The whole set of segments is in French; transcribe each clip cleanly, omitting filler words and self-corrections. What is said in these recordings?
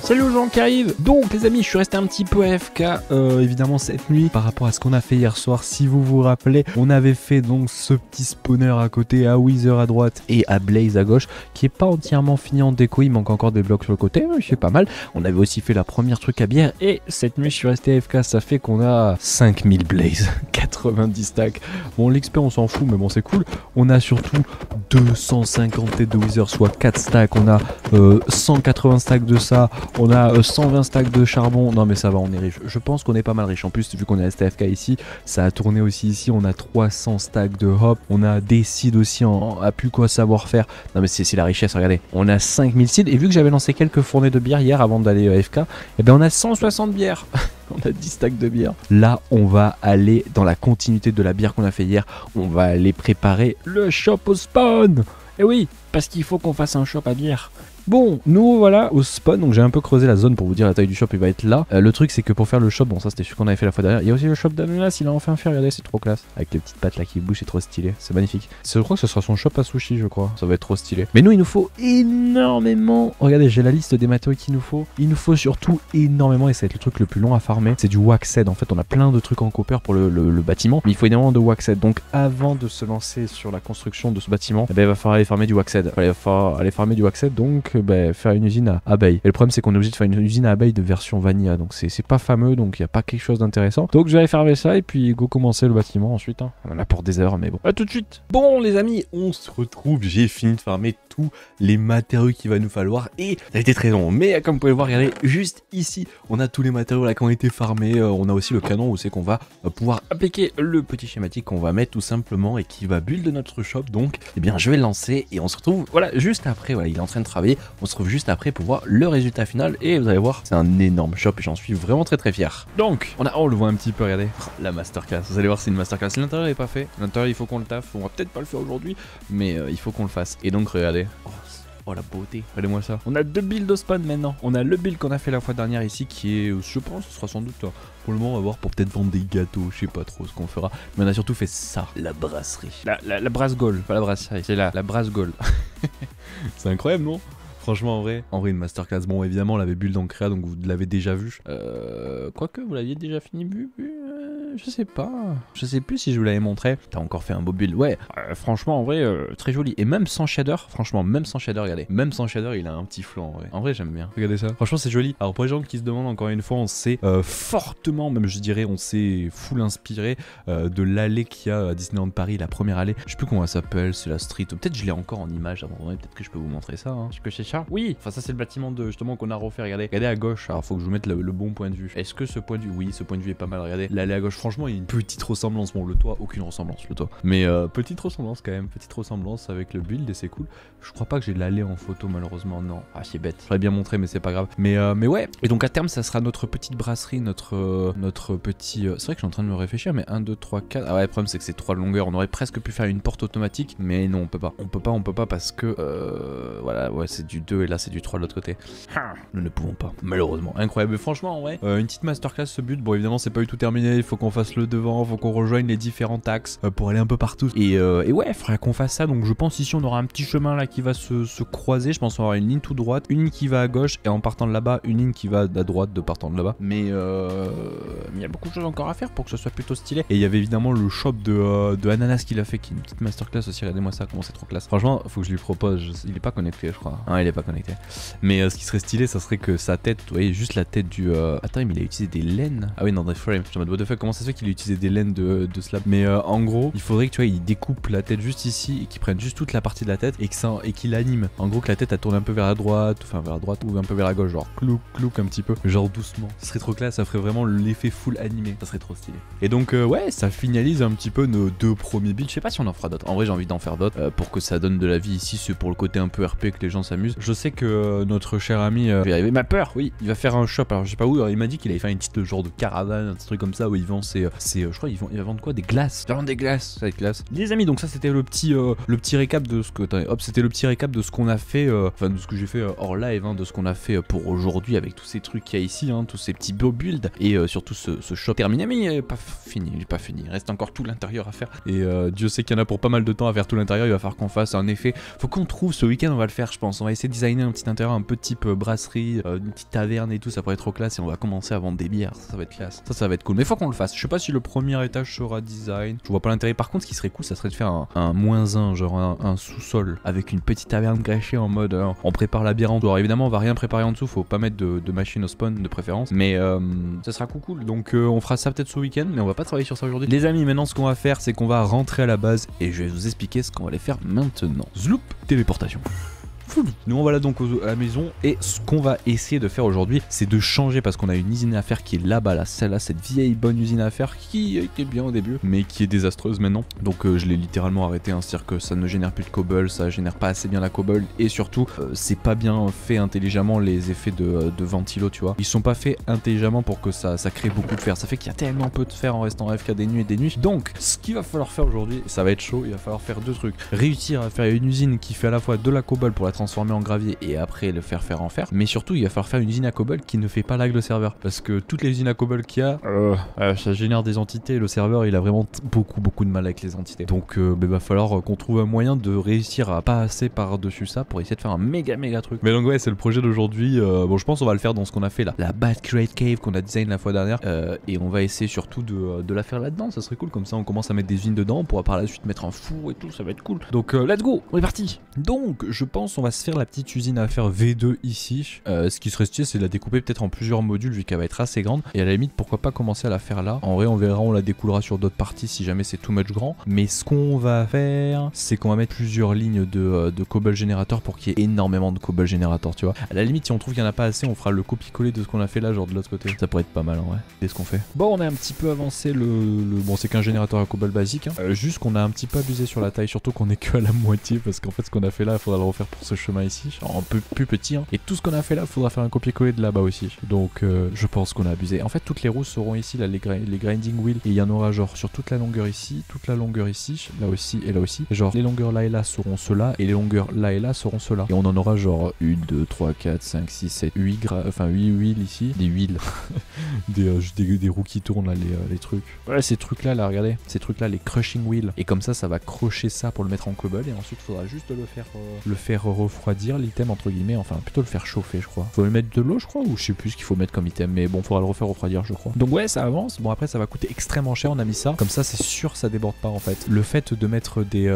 Salut aux gens qui arrivent. Donc les amis, je suis resté un petit peu AFK évidemment cette nuit par rapport à ce qu'on a fait hier soir. Si vous vous rappelez, on avait fait donc ce petit spawner à côté, à Wither à droite et à Blaze à gauche, qui est pas entièrement fini en déco. Il manque encore des blocs sur le côté, mais c'est pas mal. On avait aussi fait la première truc à bière et cette nuit je suis resté AFK. Ça fait qu'on a 5000 Blaze, 90 stacks. Bon, l'XP on s'en fout, mais bon c'est cool. On a surtout 250 têtes de Wither, soit 4 stacks. On a 180 stacks de ça. On a 120 stacks de charbon. Non mais ça va, on est riche. Je pense qu'on est pas mal riche. En plus, vu qu'on est resté AFK ici, ça a tourné aussi ici. On a 300 stacks de hop. On a des seeds aussi à plus quoi savoir faire. Non mais c'est la richesse, regardez. On a 5000 seeds. Et vu que j'avais lancé quelques fournées de bière hier avant d'aller AFK, et ben on a 160 bières. On a 10 stacks de bière. Là, on va aller dans la continuité de la bière qu'on a fait hier. On va aller préparer le shop au spawn. Et oui, parce qu'il faut qu'on fasse un shop à bière. Bon, nous voilà au spawn, donc j'ai un peu creusé la zone pour vous dire la taille du shop, il va être là. Le truc c'est que pour faire le shop, bon ça c'était ce qu'on avait fait la fois dernière, il y a aussi le shop d'ananas, il a enfin fait, regardez c'est trop classe. Avec les petites pattes là qui bougent, c'est trop stylé, c'est magnifique. Je crois que ce sera son shop à sushi je crois, ça va être trop stylé. Mais nous il nous faut énormément, regardez j'ai la liste des matériaux qu'il nous faut. Il nous faut surtout énormément, et ça va être le truc le plus long à farmer, c'est du waxed. En fait on a plein de trucs en copper pour le bâtiment, mais il faut énormément de waxed. Donc avant de se lancer sur la construction de ce bâtiment, eh ben, il va falloir aller farmer du waxed. Il va falloir aller farmer du waxed, donc faire une usine à abeilles. Et le problème c'est qu'on est obligé de faire une usine à abeilles de version vanilla, donc c'est pas fameux, donc il n'y a pas quelque chose d'intéressant. Donc je vais aller farmer ça et puis go commencer le bâtiment ensuite. Hein. On en a pour des heures, mais bon. À tout de suite. Bon les amis, on se retrouve, j'ai fini de farmer tous les matériaux qu'il va nous falloir et ça a été très long. Mais comme vous pouvez le voir, regardez, juste ici, on a tous les matériaux là qui ont été farmés. On a aussi le canon où c'est qu'on va pouvoir appliquer le petit schématique qu'on va mettre tout simplement et qui va build notre shop. Donc eh bien je vais le lancer et on se retrouve voilà juste après. Voilà, il est en train de travailler. On se retrouve juste après pour voir le résultat final et vous allez voir, c'est un énorme shop et j'en suis vraiment très fier. Donc on le voit un petit peu, regardez, la masterclass. Vous allez voir, c'est une masterclass. L'intérieur n'est pas fait, l'intérieur il faut qu'on le taffe. On va peut-être pas le faire aujourd'hui, mais il faut qu'on le fasse. Et donc regardez. Oh la beauté, regardez-moi ça. On a deux builds au spawn maintenant. On a le build qu'on a fait la fois dernière ici qui est, je pense, ce sera sans doute pour le moment on va voir pour peut-être vendre des gâteaux, je sais pas trop ce qu'on fera. Mais on a surtout fait ça, la brasserie. La brasse gold, pas la brasserie, c'est la brasse gold. C'est incroyable non? Franchement en vrai une masterclass. Bon évidemment on l'avait build en créa donc vous l'avez déjà vu. Quoique vous l'aviez déjà fini je sais pas. Je sais plus si je vous l'avais montré. T'as encore fait un beau build. Ouais, franchement, en vrai, très joli. Et même sans shader, franchement, même sans shader, regardez. Même sans shader, il a un petit flow en vrai. En vrai, j'aime bien. Regardez ça. Franchement, c'est joli. Alors, pour les gens qui se demandent, encore une fois, on s'est fortement, même je dirais, on s'est full inspiré de l'allée qu'il y a à Disneyland Paris, la première allée. Je sais plus comment elle s'appelle, c'est la street. Peut-être je l'ai encore en image. Peut-être que je peux vous montrer ça. Hein. Est-ce que c'est ça? Oui. Enfin, ça, c'est le bâtiment de justement qu'on a refait. Regardez. Regardez à gauche. Alors, faut que je vous mette le bon point de vue. Est-ce que ce point de vue, oui, ce point de vue est pas mal. Regardez. L'allée à gauche. Franchement, il y a une petite ressemblance. Bon, le toit, aucune ressemblance, le toit. Mais petite ressemblance quand même. Petite ressemblance avec le build et c'est cool. Je crois pas que j'ai l'allée en photo, malheureusement. Non. Ah, c'est bête. J'aurais bien montré, mais c'est pas grave. Mais ouais. Et donc, à terme, ça sera notre petite brasserie, notre petit. C'est vrai que je suis en train de me réfléchir, mais 1, 2, 3, 4. Ah ouais, le problème, c'est que c'est 3 longueurs. On aurait presque pu faire une porte automatique, mais non, on peut pas. On peut pas parce que. Voilà, ouais, c'est du 2 et là, c'est du 3 de l'autre côté. Nous ne pouvons pas, malheureusement. Incroyable. Franchement, ouais. Une petite masterclass, ce but. Bon, évidemment, c'est pas du tout terminé. Il faut qu'on fasse le devant, faut qu'on rejoigne les différents axes pour aller un peu partout. Et ouais, il faudrait qu'on fasse ça. Donc, je pense ici, on aura un petit chemin là qui va se croiser. Je pense qu'on aura une ligne tout droite, une ligne qui va à gauche et en partant de là-bas, une ligne qui va à droite de partant de là-bas. Mais il y a beaucoup de choses encore à faire pour que ce soit plutôt stylé. Et il y avait évidemment le shop de Ananas qu'il a fait, qui est une petite masterclass aussi. Regardez-moi ça, comment c'est trop classe. Franchement, faut que je lui propose. Il est pas connecté, je crois. Ah, il est pas connecté. Mais ce qui serait stylé, ça serait que sa tête, vous voyez, juste la tête du. Attends, mais il a utilisé des laines. Ah oui, non, des frames. Je suis en mode, what the fuck, comment ça se fait qu'il a utilisé des laines de slab? Mais en gros, il faudrait que tu vois, il découpe la tête juste ici et qu'il prenne juste toute la partie de la tête et qu'il anime. En gros, que la tête elle tourne un peu vers la droite, enfin vers la droite ou un peu vers la gauche, genre clouc un petit peu, genre doucement. Ce serait trop classe, ça ferait vraiment l'effet full animé. Ça serait trop stylé. Et donc, ouais, ça finalise un petit peu nos deux premiers builds. Je sais pas si on en fera d'autres. En vrai, j'ai envie d'en faire d'autres pour que ça donne de la vie ici. C'est pour le côté un peu RP que les gens s'amusent. Je sais que notre cher ami, il va arriver ma peur. Oui, il va faire un shop. Alors, je sais pas où. Alors, il m'a dit qu'il allait faire une petite genre de caravane, un petit truc comme ça où il vend c'est je crois ils vont vendre quoi, des glaces. Ils vendent des glaces, ça va être classe. Les amis, donc ça c'était le petit récap de ce que c'était le petit récap de ce qu'on a fait, enfin de ce que j'ai fait hors live, hein, de ce qu'on a fait pour aujourd'hui avec tous ces trucs qu'il y a ici, hein, tous ces petits beaux builds et surtout ce shop terminé, mais il n'est pas fini, il reste encore tout l'intérieur à faire et Dieu sait qu'il y en a pour pas mal de temps à faire tout l'intérieur. Il va falloir qu'on fasse un effet, faut qu'on trouve ce week-end, on va le faire je pense, on va essayer de designer un petit intérieur un peu type brasserie, une petite taverne et tout, ça pourrait être trop classe et on va commencer à vendre des bières, ça va être classe, ça va être cool, mais faut qu'on le fasse. Je sais pas si le premier étage sera design, je vois pas l'intérêt. Par contre ce qui serait cool ça serait de faire un -1, genre un sous-sol avec une petite taverne cachée en mode on prépare la bière en dehors. Évidemment on va rien préparer en dessous, faut pas mettre de machine au spawn de préférence, mais ça sera cool. Donc on fera ça peut-être ce week-end, mais on va pas travailler sur ça aujourd'hui. Les amis, maintenant ce qu'on va faire c'est qu'on va rentrer à la base et je vais vous expliquer ce qu'on va aller faire maintenant. Zloup, téléportation. Nous on va là donc à la maison et ce qu'on va essayer de faire aujourd'hui c'est de changer parce qu'on a une usine à faire qui est là-bas, là, celle-là, cette vieille bonne usine à faire qui était bien au début mais qui est désastreuse maintenant. Donc je l'ai littéralement arrêté, hein, c'est-à-dire que ça ne génère plus de cobble, ça génère pas assez bien la cobble et surtout c'est pas bien fait intelligemment les effets de ventilo, tu vois. Ils sont pas faits intelligemment pour que ça crée beaucoup de fer, ça fait qu'il y a tellement peu de fer en restant AFK des nuits et des nuits. Donc ce qu'il va falloir faire aujourd'hui, ça va être chaud, il va falloir faire deux trucs. Réussir à faire une usine qui fait à la fois de la cobble pour la transformer en gravier et après le faire en fer, mais surtout il va falloir faire une usine à cobble qui ne fait pas lag le serveur parce que toutes les usines à cobble qu'il y a ça génère des entités et le serveur il a vraiment beaucoup de mal avec les entités. Donc il va falloir qu'on trouve un moyen de réussir à passer par dessus ça pour essayer de faire un méga truc. Mais donc ouais, c'est le projet d'aujourd'hui. Bon, je pense qu'on va le faire dans ce qu'on a fait là, la Bad Crate Cave qu'on a design la fois dernière et on va essayer surtout de la faire là-dedans. Ça serait cool, comme ça on commence à mettre des usines dedans, on pourra par la suite mettre un four et tout, ça va être cool. Donc let's go, on est parti. Donc je pense on va se faire la petite usine à faire V2 ici. Ce qui serait stylé c'est de la découper peut-être en plusieurs modules vu qu'elle va être assez grande et à la limite pourquoi pas commencer à la faire là. En vrai on verra, on la découlera sur d'autres parties si jamais c'est too much grand, mais ce qu'on va faire c'est qu'on va mettre plusieurs lignes de cobble générateur pour qu'il y ait énormément de cobble générateur, tu vois. À la limite si on trouve qu'il n'y en a pas assez on fera le copier-coller de ce qu'on a fait là, genre de l'autre côté, ça pourrait être pas mal en vrai. C'est ce qu'on fait. Bon, on a un petit peu avancé bon, c'est qu'un générateur à cobble basique, hein. Juste qu'on a un petit peu abusé sur la taille, surtout qu'on est que à la moitié parce qu'en fait ce qu'on a fait là il faudra le refaire pour ce chemin ici, genre un peu plus petit, hein. Et tout ce qu'on a fait là il faudra faire un copier-coller de là-bas aussi, donc je pense qu'on a abusé. En fait toutes les roues seront ici là, les grinding wheels, et il y en aura genre sur toute la longueur ici, là aussi et là aussi, et genre les longueurs là et là seront ceux-là et les longueurs là et là seront ceux-là, et on en aura genre 1, 2, 3, 4, 5, 6, 7, 8 wheels ici, des wheels des roues qui tournent là, les trucs, ouais, ces trucs là regardez, ces trucs là, les crushing wheels, et comme ça va crocher ça pour le mettre en cobble, et ensuite il faudra juste le faire refroidir l'item entre guillemets, enfin plutôt le faire chauffer je crois. Faut lui mettre de l'eau je crois, ou je sais plus ce qu'il faut mettre comme item, mais bon faudra le refaire refroidir je crois. Donc ouais, ça avance. Bon après ça va coûter extrêmement cher, on a mis ça comme ça, c'est sûr ça déborde pas en fait. Le fait de mettre des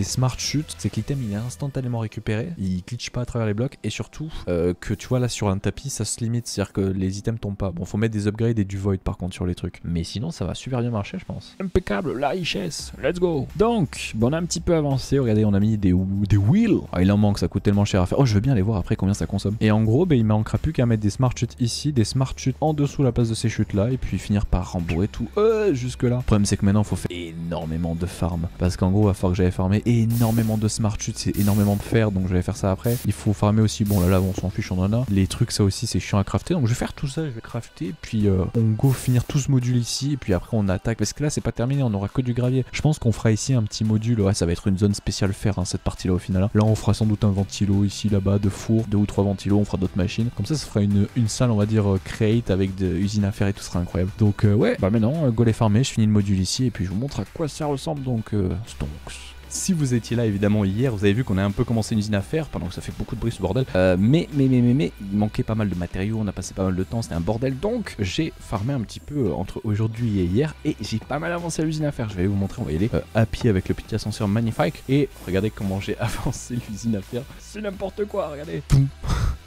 smart chutes, c'est que l'item il est instantanément récupéré, il glitch pas à travers les blocs, et surtout que tu vois là sur un tapis ça se limite, c'est à dire que les items tombent pas. Bon faut mettre des upgrades et du void par contre sur les trucs, mais sinon ça va super bien marcher je pense. Impeccable, la richesse, let's go. Donc bon, on a un petit peu avancé, regardez on a mis des wheels, ah, il en manque, ça coûte tellement cher à faire. Oh je veux bien aller voir après combien ça consomme. Et en gros il manquera plus qu'à mettre des smart chutes ici, des smart chutes en dessous la place de ces chutes là, et puis finir par rembourrer tout jusque là. Le problème c'est que maintenant il faut faire énormément de farm, parce qu'en gros il va falloir que j'aille farmer énormément de smart chutes, c'est énormément de fer, donc je vais faire ça après. Il faut farmer aussi, bon là on s'en fiche, on en a. Les trucs ça aussi c'est chiant à crafter, donc je vais faire tout ça, je vais crafter, puis on go finir tout ce module ici, et puis après on attaque, parce que là c'est pas terminé, on aura que du gravier. Je pense qu'on fera ici un petit module, ouais ça va être une zone spéciale fer, hein, cette partie là au final. Là on fera sans doute un ventilo ici, là-bas, de four, 2 ou 3 ventilos, on fera d'autres machines. Comme ça fera une salle on va dire create avec des usines à faire et tout, sera incroyable. Donc ouais, bah maintenant go les farmer, je finis le module ici et puis je vous montre à quoi ça ressemble. Donc si vous étiez là évidemment hier, vous avez vu qu'on a un peu commencé une usine à faire pendant que ça fait beaucoup de bruit ce bordel. Mais il manquait pas mal de matériaux, on a passé pas mal de temps, c'était un bordel. Donc j'ai farmé un petit peu entre aujourd'hui et hier et j'ai pas mal avancé à l'usine à faire. Je vais vous montrer, on va y aller à pied avec le petit ascenseur magnifique. Et regardez comment j'ai avancé l'usine à faire. C'est n'importe quoi, regardez.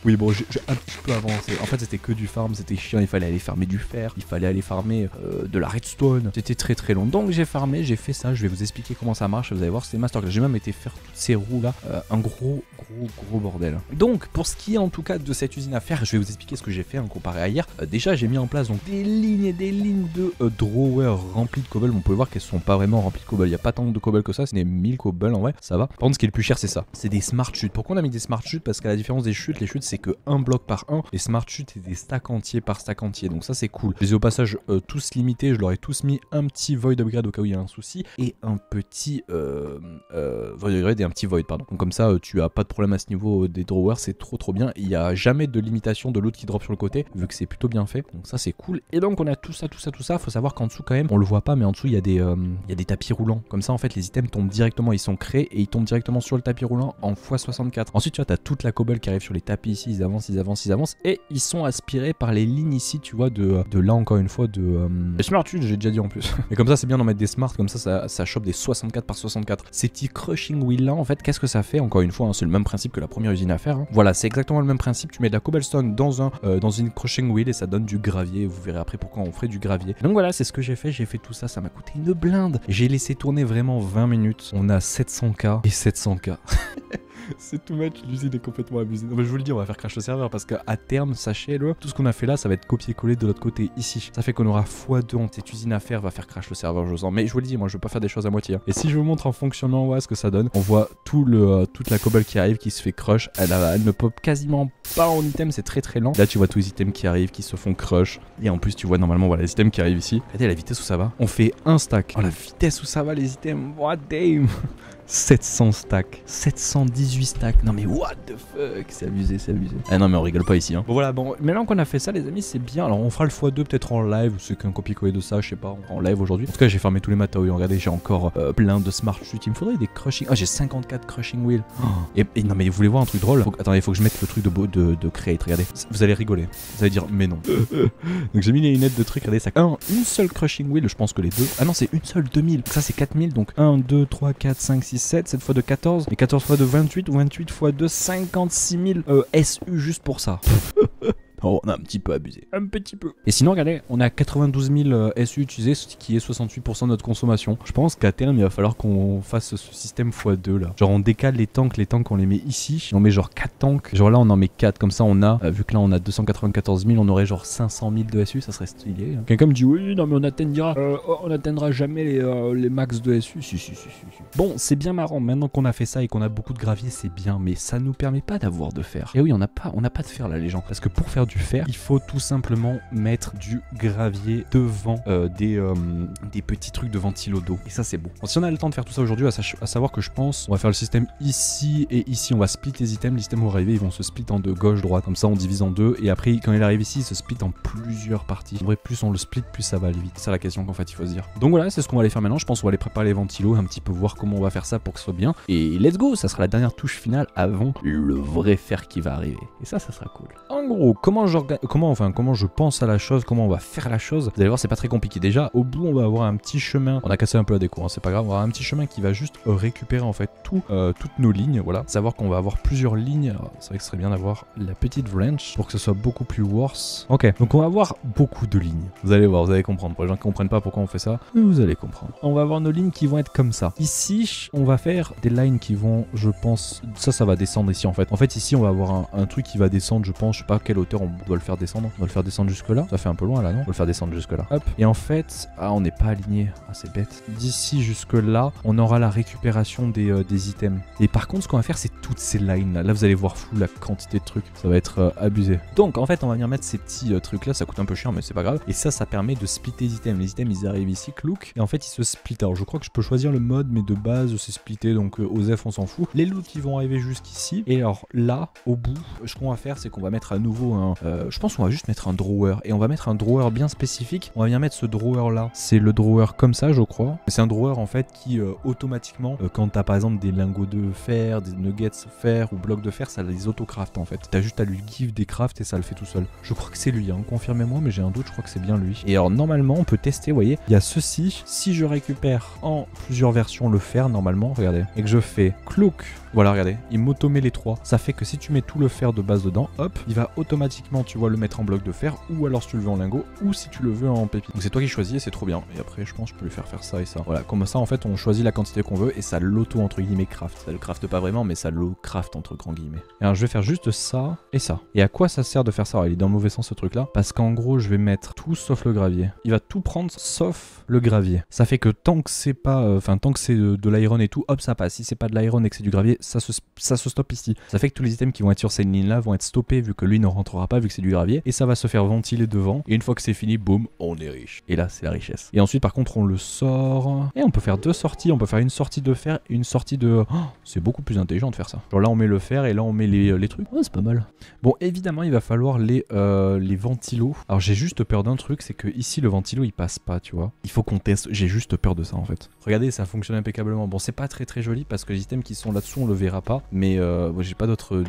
Oui bon, j'ai un petit peu avancé. En fait c'était que du farm, c'était chiant, il fallait aller farmer du fer, il fallait aller farmer de la redstone. C'était très long. Donc j'ai farmé, j'ai fait ça, je vais vous expliquer comment ça marche, vous allez voir c'est masterclass. J'ai même été faire toutes ces roues là, un gros bordel. Donc pour ce qui est en tout cas de cette usine à faire, je vais vous expliquer ce que j'ai fait en comparé à hier. Déjà j'ai mis en place donc des lignes et des lignes de drawers remplis de cobble. On peut voir qu'elles sont pas vraiment remplies de cobble, il n'y a pas tant de cobble que ça, c'est des 1000 cobble en vrai, ça va. Par contre ce qui est le plus cher c'est ça, c'est des smart chutes. Pourquoi on a mis des smart chutes? Parce qu'à la différence des chutes, les chutes c'est que un bloc par un. Les smart chutes et des stacks entiers par stack entier. Donc ça c'est cool. Je les ai au passage tous limités. Je leur ai tous mis un petit void upgrade au cas où il y a un souci et un petit void upgrade et un petit void pardon. Donc comme ça tu as pas de problème à ce niveau des drawers, c'est trop bien. Il n'y a jamais de limitation de l'autre qui drop sur le côté vu que c'est plutôt bien fait. Donc ça c'est cool. Et donc on a tout ça. Faut savoir qu'en dessous quand même, on le voit pas mais en dessous il y a des tapis roulants. Comme ça en fait les items tombent directement, ils sont créés et ils tombent directement sur le tapis roulant en x64. Ensuite tu vois, tu as toute la cobble qui arrive sur les tapis ici, ils avancent et ils sont aspirés par les lignes ici, tu vois, de là encore une fois de smart chutes, j'ai déjà dit en plus. Mais comme ça c'est bien d'en mettre des smart, comme ça chope des 64 par 64. Ces petits crushing wheels là en fait, qu'est-ce que ça fait? Encore une fois, hein, c'est le même principe que la première usine à faire. Hein. Voilà, c'est exactement le même principe. Tu mets de la cobblestone dans une crushing wheel et ça donne du gravier. Vous verrez après pourquoi on ferait du gravier. Donc voilà, c'est ce que j'ai fait tout ça, ça m'a coûté une blinde. J'ai laissé tourner vraiment 20 minutes. On a 700k et 700k. C'est tout match, l'usine est complètement abusée. Non, mais je vous le dis, on va faire crash le serveur parce qu'à terme, sachez-le, tout ce qu'on a fait là, ça va être copié-collé de l'autre côté ici. Ça fait qu'on aura x2. Cette usine à faire va faire crash le serveur, je sens. Mais je vous le dis, moi je veux pas faire des choses à moitié. Hein. Et si je vous montre en fonctionnement, ouais, ce que ça donne, on voit toute la cobble qui arrive, qui se fait crush. Elle ne pop quasiment pas en item, c'est très lent. Là, tu vois tous les items qui arrivent, qui se font crush. Et en plus, tu vois normalement, voilà, les items qui arrivent ici. Regardez la vitesse où ça va. On fait un stack. Oh, la vitesse où ça va, les items. What damn. 700 stacks, 718 stacks. Non mais what the fuck, c'est abusé. Ah non mais on rigole pas ici. Hein. Bon voilà, bon, maintenant qu'on a fait ça les amis, c'est bien. Alors on fera le x2 peut-être en live, c'est qu'un copier-coller de ça, je sais pas, en live aujourd'hui. En tout cas j'ai fermé tous les matériaux, regardez, j'ai encore plein de smart chutes. Il me faudrait des crushing. Ah j'ai 54 crushing wheels. Oh. Et non mais vous voulez voir un truc drôle? Attendez, faut que je mette le truc de create, regardez. Vous allez rigoler, vous allez dire mais non. Donc j'ai mis les lunettes de truc, regardez ça. Une seule crushing wheel, je pense que les deux. Ah non c'est une seule 2000, donc ça c'est 4000, donc 1, 2, 3, 4, 5, 6, 7, 7 fois de 14, et 14 fois de 28, ou 28 fois de 56 000 SU juste pour ça. Oh, on a un petit peu abusé. Un petit peu. Et sinon, regardez, on a 92 000 SU utilisés, ce qui est 68% de notre consommation. Je pense qu'à terme, il va falloir qu'on fasse ce système x2 là. Genre, on décale les tanks on les met ici. On met genre 4 tanks. Genre là, on en met 4. Comme ça, on a, vu que là, on a 294 000, on aurait genre 500 000 de SU. Ça serait stylé. Hein. Quelqu'un me dit, oui, non, mais on atteindra jamais les max de SU. Si. Bon, c'est bien marrant. Maintenant qu'on a fait ça et qu'on a beaucoup de gravier, c'est bien. Mais ça nous permet pas d'avoir de fer. Et oui, on n'a pas de fer là, les gens. Parce que pour faire du fer, il faut tout simplement mettre du gravier devant des petits trucs de ventilo d'eau. Et ça c'est beau. Bon, si on a le temps de faire tout ça aujourd'hui, à savoir que je pense on va faire le système ici et ici. On va split les items. Les items vont arriver, ils vont se split en deux, gauche, droite. Comme ça on divise en deux. Et après quand il arrive ici, il se split en plusieurs parties. En vrai, plus on le split, plus ça va aller vite. C'est ça la question qu'en fait il faut se dire. Donc voilà, c'est ce qu'on va aller faire maintenant. Je pense qu'on va aller préparer les ventilos, un petit peu voir comment on va faire ça pour que ce soit bien. Et let's go, ça sera la dernière touche finale avant le vrai fer qui va arriver. Et ça sera cool. En gros, comment je pense à la chose, comment on va faire la chose. Vous allez voir, c'est pas très compliqué. Déjà, au bout, on va avoir un petit chemin. On a cassé un peu la déco, hein, c'est pas grave. On va avoir un petit chemin qui va juste récupérer en fait toutes nos lignes. Voilà. Savoir qu'on va avoir plusieurs lignes. C'est vrai que ce serait bien d'avoir la petite wrench pour que ce soit beaucoup plus worse. Ok, donc on va avoir beaucoup de lignes. Vous allez voir, vous allez comprendre. Pour les gens qui comprennent pas pourquoi on fait ça, vous allez comprendre. On va avoir nos lignes qui vont être comme ça. Ici, on va faire des lines qui vont, je pense, ça va descendre ici en fait. En fait, ici, on va avoir un truc qui va descendre, je pense, je sais pas à quelle hauteur on doit le faire descendre. On doit le faire descendre jusque là. Ça fait un peu loin là, non? On va le faire descendre jusque là. Hop. Et en fait, on n'est pas aligné. Ah, c'est bête. D'ici jusque là, on aura la récupération des items. Et par contre, ce qu'on va faire, c'est toutes ces lines là. Là, vous allez voir flou la quantité de trucs. Ça va être abusé. Donc, en fait, on va venir mettre ces petits trucs là. Ça coûte un peu cher, mais c'est pas grave. Et ça permet de splitter les items. Les items, ils arrivent ici, clouk. Et en fait, ils se splittent. Alors, je crois que je peux choisir le mode, mais de base, c'est splitté. Donc, OZEF, on s'en fout. Les loots qui vont arriver jusqu'ici. Et alors, là, au bout, ce qu'on va faire, c'est qu'on va mettre à nouveau un. Je pense qu'on va juste mettre un drawer. Et on va mettre un drawer bien spécifique. On va bien mettre ce drawer là. C'est le drawer comme ça, je crois. C'est un drawer en fait qui automatiquement, quand t'as par exemple des lingots de fer, des nuggets fer ou blocs de fer, ça les autocraft en fait. T'as juste à lui give des crafts et ça le fait tout seul. Je crois que c'est lui, hein. Confirmez-moi, mais j'ai un doute, je crois que c'est bien lui. Et alors normalement, on peut tester, vous voyez, il y a ceci. Si je récupère en plusieurs versions le fer, normalement, regardez, et que je fais clouk. Voilà, regardez, il m'automet les trois. Ça fait que si tu mets tout le fer de base dedans, hop, il va automatiquement, tu vois, le mettre en bloc de fer, ou alors si tu le veux en lingot, ou si tu le veux en pépite. Donc c'est toi qui choisis et c'est trop bien. Et après, je pense que je peux lui faire ça et ça. Voilà, comme ça, en fait, on choisit la quantité qu'on veut et ça l'auto, entre guillemets, craft. Ça le craft pas vraiment, mais ça le craft, entre grands guillemets. Et alors, je vais faire juste ça et ça. Et à quoi ça sert de faire ça? Alors, il est dans le mauvais sens, ce truc-là, parce qu'en gros, je vais mettre tout sauf le gravier. Il va tout prendre sauf le gravier. Ça fait que tant que c'est pas, tant que c'est de l'iron et tout, hop, ça passe. Si c'est pas de l'iron et que c'est du gravier, ça se stoppe ici. Ça fait que tous les items qui vont être sur cette ligne là vont être stoppés vu que lui ne rentrera pas vu que c'est du gravier. Et ça va se faire ventiler devant. Et une fois que c'est fini, boum, on est riche. Et là c'est la richesse. Et ensuite par contre on le sort. Et on peut faire 2 sorties. On peut faire une sortie de fer et une sortie de... Oh, c'est beaucoup plus intelligent de faire ça. Genre là on met le fer et là on met les trucs. Ouais, c'est pas mal. Bon évidemment il va falloir les ventilos. Alors j'ai juste peur d'un truc, c'est que ici le ventilo il passe pas, tu vois. Il faut qu'on teste. J'ai juste peur de ça en fait. Regardez, ça fonctionne impeccablement. Bon c'est pas très joli parce que les items qui sont là-dessous on le verra pas. Mais j'ai pas d'autres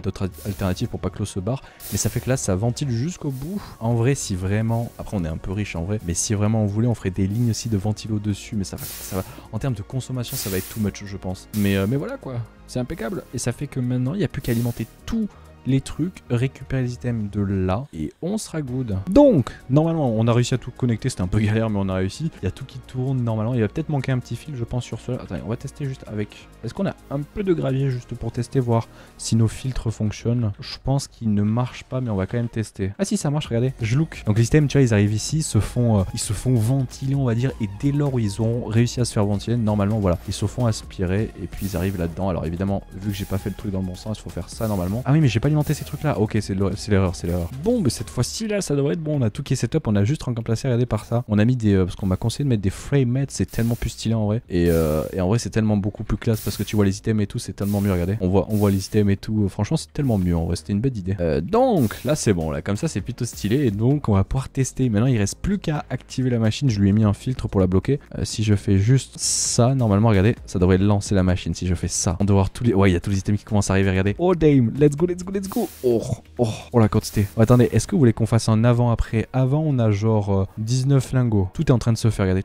alternatives pour pas que l'eau se barre. Mais ça fait que là ça ventile jusqu'au bout. En vrai si vraiment... Après on est un peu riche en vrai. Mais si vraiment on voulait on ferait des lignes aussi de ventilo dessus. Mais ça va... En termes de consommation ça va être too much je pense. Mais voilà quoi. C'est impeccable. Et ça fait que maintenant il n'y a plus qu'à alimenter tout les trucs, récupérer les items de là et on sera good. Donc normalement on a réussi à tout connecter, c'était un peu galère mais on a réussi. Il y a tout qui tourne normalement, il va peut-être manquer un petit fil je pense sur cela. Attendez, on va tester juste avec... Est-ce qu'on a un peu de gravier juste pour tester, voir si nos filtres fonctionnent? Je pense qu'ils ne marchent pas mais on va quand même tester. Ah si ça marche, regardez, je look. Donc les items tu vois ils arrivent ici, ils se font ventiler on va dire, et dès lors où ils ont réussi à se faire ventiler, normalement voilà, ils se font aspirer et puis ils arrivent là-dedans. Alors évidemment vu que j'ai pas fait le truc dans le bon sens, il faut faire ça normalement. Ah oui mais j'ai pas alimenté ces trucs là. Ok c'est l'erreur. Bon mais cette fois-ci là ça devrait être bon. On a tout qui est setup, on a juste remplacé, regardez par ça. On a mis des... parce qu'on m'a conseillé de mettre des framemates, c'est tellement plus stylé en vrai. Et en vrai c'est tellement beaucoup plus classe parce que tu vois les items et tout, c'est tellement mieux, regardez. On voit les items et tout, franchement c'est tellement mieux en vrai, c'était une belle idée. Donc là c'est bon, là comme ça c'est plutôt stylé. Et donc on va pouvoir tester. Maintenant il reste plus qu'à activer la machine, je lui ai mis un filtre pour la bloquer. Si je fais juste ça, normalement regardez, ça devrait lancer la machine. Si je fais ça, on doit voir tous les... Ouais il y a tous les items qui commencent à arriver, regardez. Oh damn, let's go. Oh la quantité. Oh, attendez, est-ce que vous voulez qu'on fasse un avant-après? Avant on a genre 19 lingots. Tout est en train de se faire, regardez.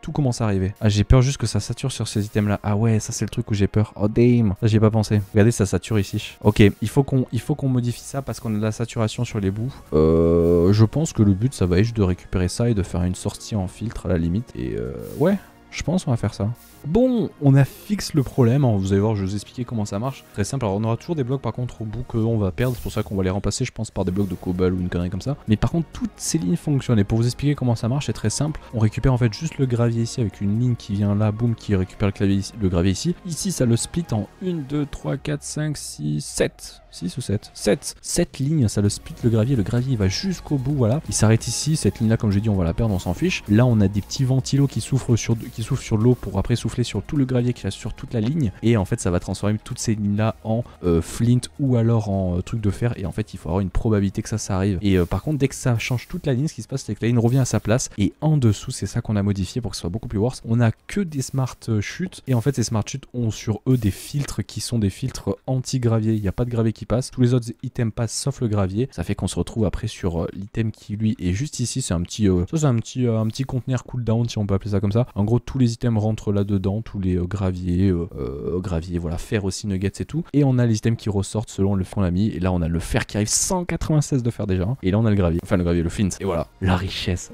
Tout commence à arriver. Ah j'ai peur juste que ça sature sur ces items là. Ah ouais ça c'est le truc où j'ai peur. Oh damn. Ça j'y ai pas pensé. Regardez ça sature ici. Ok il faut qu'on modifie ça parce qu'on a de la saturation sur les bouts. Je pense que le but ça va être juste de récupérer ça et de faire une sortie en filtre à la limite. Et ouais je pense qu'on va faire ça. Bon, on a fixé le problème, hein. Vous allez voir, je vais vous expliquer comment ça marche. Très simple, alors on aura toujours des blocs par contre au bout qu'on va perdre, c'est pour ça qu'on va les remplacer je pense par des blocs de cobble ou une connerie comme ça. Mais par contre toutes ces lignes fonctionnent et pour vous expliquer comment ça marche c'est très simple. On récupère en fait juste le gravier ici avec une ligne qui vient là, boum, qui récupère le gravier ici. Ici ça le split en 1, 2, 3, 4, 5, 6, 7. 6 ou 7 7 lignes, ça le split le gravier il va jusqu'au bout, voilà. Il s'arrête ici, cette ligne là comme j'ai dit on va la perdre, on s'en fiche. Là on a des petits ventilos qui soufflent sur l'eau pour après souffler sur tout le gravier qui reste sur toute la ligne. Et en fait ça va transformer toutes ces lignes là en flint ou alors en truc de fer. Et en fait il faut avoir une probabilité que ça arrive. Et par contre dès que ça change toute la ligne, ce qui se passe c'est que la ligne revient à sa place. Et en dessous c'est ça qu'on a modifié pour que ce soit beaucoup plus worse. On a que des smart chutes. Et en fait ces smart chutes ont sur eux des filtres qui sont des filtres anti-gravier. Il n'y a pas de gravier qui passe. Tous les autres items passent sauf le gravier. Ça fait qu'on se retrouve après sur l'item qui lui est juste ici. C'est un petit un petit conteneur cooldown si on peut appeler ça comme ça. En gros tous les items rentrent là-dedans. Tous les graviers, voilà, fer aussi, nuggets et tout. Et on a les items qui ressortent selon le fond l'ami. Et là on a le fer qui arrive, 196 de fer déjà. Et là on a le gravier, enfin le gravier, le flint. Et voilà, la richesse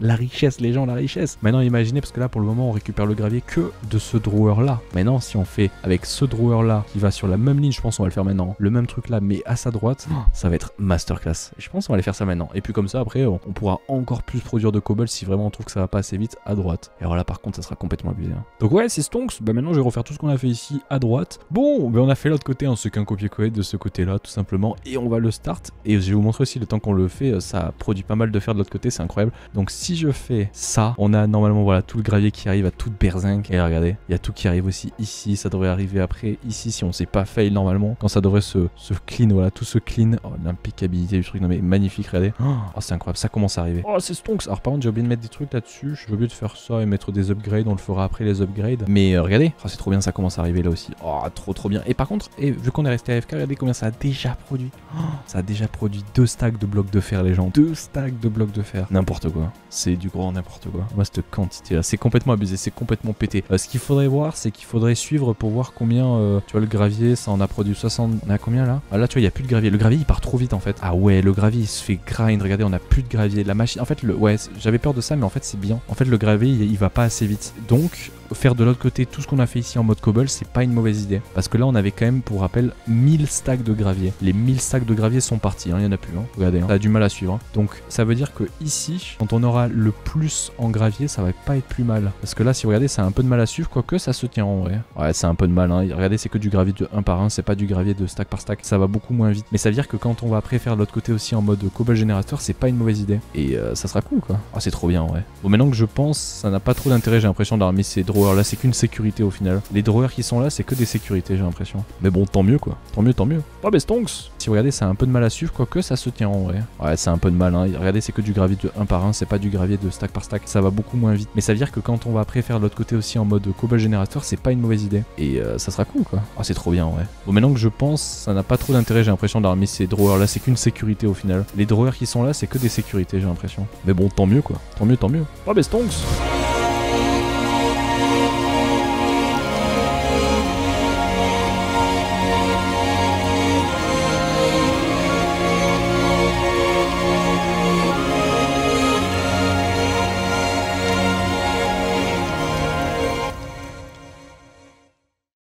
les gens, la richesse. Maintenant imaginez, parce que là pour le moment on récupère le gravier que de ce drawer là. Maintenant si on fait avec ce drawer là qui va sur la même ligne, je pense on va le faire maintenant, le même truc là mais à sa droite, ça va être masterclass. Je pense qu'on va aller faire ça maintenant. Et puis comme ça après on pourra encore plus produire de cobble si vraiment on trouve que ça va pas assez vite à droite. Et alors là par contre ça sera complètement abusé, hein. Donc ouais c'est Stonks. Bah maintenant je vais refaire tout ce qu'on a fait ici à droite. Bon bah on a fait l'autre côté, hein, c'est qu'un copier-coller de ce côté là tout simplement. Et on va le start. Et je vais vous montrer aussi le temps qu'on le fait, ça produit pas mal de fer de l'autre côté, c'est incroyable. Donc si je fais ça, on a normalement voilà tout le gravier qui arrive à toute berzingue. Et regardez, il y a tout qui arrive aussi ici, ça devrait arriver après ici si on s'est pas fail normalement. Quand ça devrait se clean, voilà tout se clean. Oh l'impeccabilité du truc, non mais magnifique, regardez. Oh c'est incroyable, ça commence à arriver. Oh c'est Stonks. Alors par contre j'ai oublié de mettre des trucs là-dessus, j'ai oublié de faire ça et mettre des upgrades, on le fera après les upgrades. Mais regardez, oh, c'est trop bien, ça commence à arriver là aussi. Oh trop bien. Et par contre, vu qu'on est resté AFK, regardez combien ça a déjà produit. Oh, ça a déjà produit 2 stacks de blocs de fer les gens. 2 stacks de blocs de fer. N'importe quoi. C'est du grand n'importe quoi. Moi cette quantité là, c'est complètement abusé, c'est complètement pété. Ce qu'il faudrait voir, c'est qu'il faudrait suivre pour voir combien, tu vois le gravier, ça en a produit 60. On a combien là? Ah là tu vois, il n'y a plus de gravier. Le gravier il part trop vite en fait. Ah ouais, le gravier il se fait grind. Regardez, on a plus de gravier. La machine, en fait, ouais, j'avais peur de ça, mais en fait c'est bien. En fait le gravier il va pas assez vite. Donc faire de l'autre côté tout ce qu'on a fait ici en mode cobble, c'est pas une mauvaise idée. Parce que là, on avait quand même, pour rappel, 1000 stacks de gravier. Les 1000 stacks de gravier sont partis, hein, il y en a plus. Hein. Regardez, hein, ça a du mal à suivre. Hein. Donc, ça veut dire que ici, quand on aura le plus en gravier, ça va pas être plus mal. Parce que là, si vous regardez, ça a un peu de mal à suivre, quoique ça se tient en vrai. Ouais, c'est un peu de mal. Hein. Regardez, c'est que du gravier de 1 par 1, c'est pas du gravier de stack par stack. Ça va beaucoup moins vite. Mais ça veut dire que quand on va après faire de l'autre côté aussi en mode cobble générateur, c'est pas une mauvaise idée. Et ça sera cool, quoi. Ah, c'est trop bien, ouais. Bon, maintenant que je pense, ça n'a pas trop d'intérêt, j'ai l'impression, d'armer ces drawers là. C'est qu'une sécurité au final. Les drawers qui sont là, c'est que des sécurités, j'ai l'impression. Mais bon, tant mieux, quoi. Tant mieux, tant mieux. Oh, mais stonks! Si vous regardez, ça a un peu de mal à suivre, quoique ça se tient en vrai. Ouais, c'est un peu de mal. Hein. Regardez, c'est que du gravier de 1 par 1, c'est pas du gravier de stack par stack. Ça va beaucoup moins vite. Mais ça veut dire que quand on va après faire de l'autre côté aussi en mode cobble générateur, c'est pas une mauvaise idée. Et ça sera cool, quoi. Ah, c'est trop bien, ouais. Bon, maintenant que je pense, ça n'a pas trop d'intérêt, j'ai l'impression, d'armer ces drawers là. C'est qu'une sécurité au final. Les drawers qui sont là, c'est que des sécurités, j'ai l'impression. Mais bon, tant mieux, quoi. Tant mieux, tant mieux. Oh, mais stonks!